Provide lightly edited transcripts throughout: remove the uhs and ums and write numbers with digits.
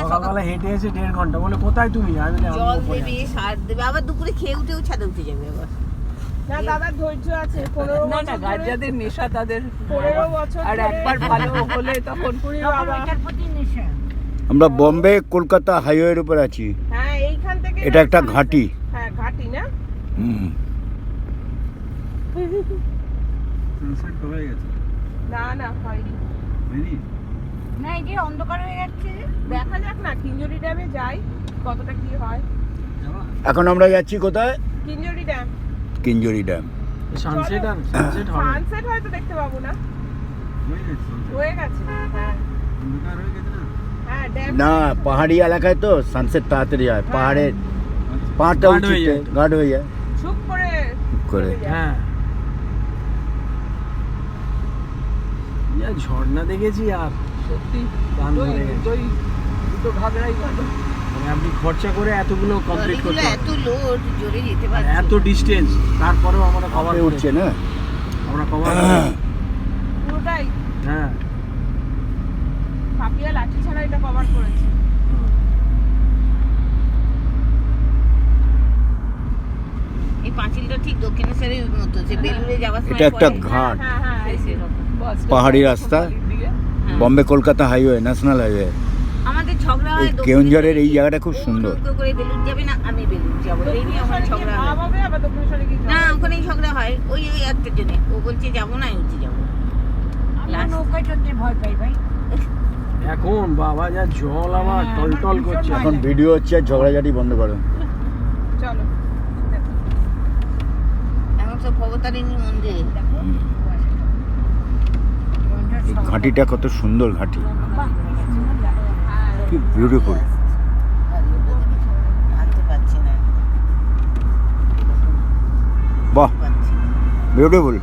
সকালবেলা হেঁটে এসে 1.5 ঘন্টা, বলে কোথায় তুমি? আমি বলি জল দেবে, সার দেবে, আবার দুপুরে খেয়ে উঠেও ছাদে উঠে যাবে আবার। না দাদার ধৈর্য আছে, 15 বছর না গার্জাদের নেশা তাদের 15 বছর আর একবার ভালো হলে তখন এটার প্রতি নেশা। আমরা বোম্বে কলকাতা হাইওয়ের উপর আছি। হ্যাঁ এইখান থেকে এটা একটা ঘাটি। হ্যাঁ ঘাটি না? হুম। সানসেট তো হয়ে গেছে। না না হয়নি। হয়নি? না এই যে অন্ধকার হয়ে যাচ্ছে। দেখা যাক না কিঞ্জরি ড্যামে যাই কতটা কি হয়। যাবা? এখন আমরা যাচ্ছি কোথায়? কিঞ্জরি ড্যাম। কিঞ্জরি ড্যাম। সানসেট আর সানসেট হবে। সানসেট হয়তো দেখতে পাবো না, হয়ে গেছে sunset। হয়ে গেছে। হ্যাঁ অন্ধকার হয়ে গেছে না? হ্যাঁ ড্যাম না পাহাড়ি এলাকায় তো সানসেট তাড়াতাড়ি হয়, পাহাড়ের পাহাড়টা গাঢ় হয়ে উঁচুতে যায়। গাঢ় হয়ে যায় চুপ করে করে। চলে যায়। হ্যাঁ। ইয়া ঝর্ণা দেখেছি আর সত্যি প্রাণ ভরে গেছে। দুটো ঘাগড়াই গেল। মানে আপনি খরচা করে এতগুলো কমপ্লিট লরিগুলো করতে এত লোড, জোরে যেতে আর পারছে এত ডিস্টেন্স, তারপরেও আমরা কভার আপনি উঠছে না? আমরা কভার পুরোটাই হ্যাঁ। পাপিয়া লাঠি ছাড়া এটা কভার করেছে। এই পাঁচিলটা ঠিক দক্ষিণেশ্বরের মতো, যে বেলুড়ে যাওয়ার সময় এটা একটা পড়ে। ঘাট, হ্যাঁ হ্যাঁ এই সেরকম। পাহাড়ি রাস্তা, হ্যাঁ। Bombay Kolkata highway, national highway. আমাদের ঝগড়া এই হয় কেওনঝড়ের এই জায়গাটা খুব ও সুন্দর। নৌকো করে বেলুড় যাবে না, আমি বেলুড় যাবো, এই নিয়ে আমার দক্ষিণেশ্বরে ঝগড়া গিয়ে হয়। ভাব হবে, আবার দক্ষিণেশ্বরে গিয়ে না ঝগড়া। ওখানেই ঝগড়া হয়, ওই ওই একটার জন্য। ও বলছে যাবো না, আমি বলছি যাবো। আমরা Last- নৌকায় চড়তে ভয় পাই ভাই। এখন বাবা যা জল আমার হ্যাঁ, টলটল আমার করছে। ভীষণ এখন ভিডিও হচ্ছে, ঝগড়াঝাটি বন্ধ করো। চলো এখন সব ভবতারিণী মন্দির। এই ঘাটিটা কত সুন্দর ঘাটি, বাহ, সুন্দর লাগে। কি বিউটিফুল। হাঁটতে পারছি না, বাহ পারছি না। বিউটিফুল।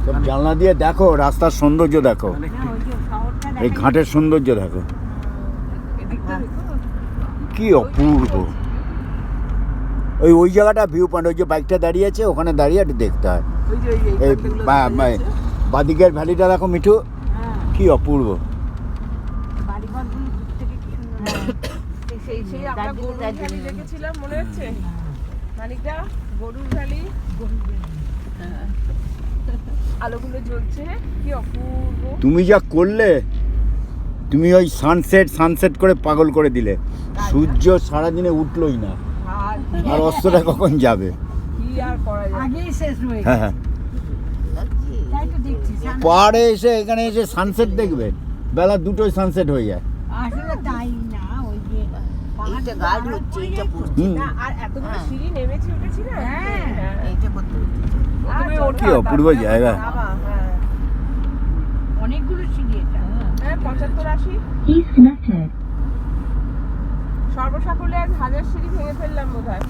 সব জানলা দিয়ে দেখো, রাস্তার সৌন্দর্য দেখো, মানে না, ওই যে শহরটা এই দেখা ঘাটের সৌন্দর্য দেখো, কি অপূর্ব। ওই জায়গাটা ভিউ পয়েন্ট, ওই যে বাইকটা দাঁড়িয়ে আছে ওখানে দাঁড়িয়ে একটু দেখতে হয়। ওই যে এই বাদিকের ভ্যালিটা দেখো মিঠু, হ্যাঁ, কি অপূর্ব। বাড়িঘরগুলো দূর থেকে কি সুন্দর লাগে। সেই সেই আমরা দার্জিলিং, গরুর ভ্যালি দার্জিলিং। দেখেছিলাম, মনে হচ্ছে মানিকদা? গরুর ভ্যালি আলোগুলো জ্বলছে, কি অপূর্ব। তুমি যা করলে, তুমি ওই সানসেট করে পাগল করে দিলে। সূর্য সারাদিনে উঠলোই না, আর আর অস্তটা কখন যাবে? কি আর করা যায়। আগেই শেষ হয়ে হ্যাঁ গেছে। হ্যাঁ, তাই তো দেখছি সান- পাহাড়ে এসে এখানে এসে সানসেট দেখবে, বেলা 2টোয় সানসেট হয়ে যায়। আসলে তাই না, ওই যে এইটা গার্ড হচ্ছে, এইটা পড়ছে। হুম, না আর এতগুলো হ্যাঁ। সিঁড়ি নেমেছি উঠেছি না। হ্যাঁ। এইটা করতে হচ্ছে। আর কি অপূর্ব জায়গা। বাবা, হ্যাঁ অনেকগুলো সিঁড়ি এটা। হ্যাঁ 75-80 সর্বসাকুল্যে আজ 1000 সিঁড়ি ভেঙে ফেললাম বোধহয়।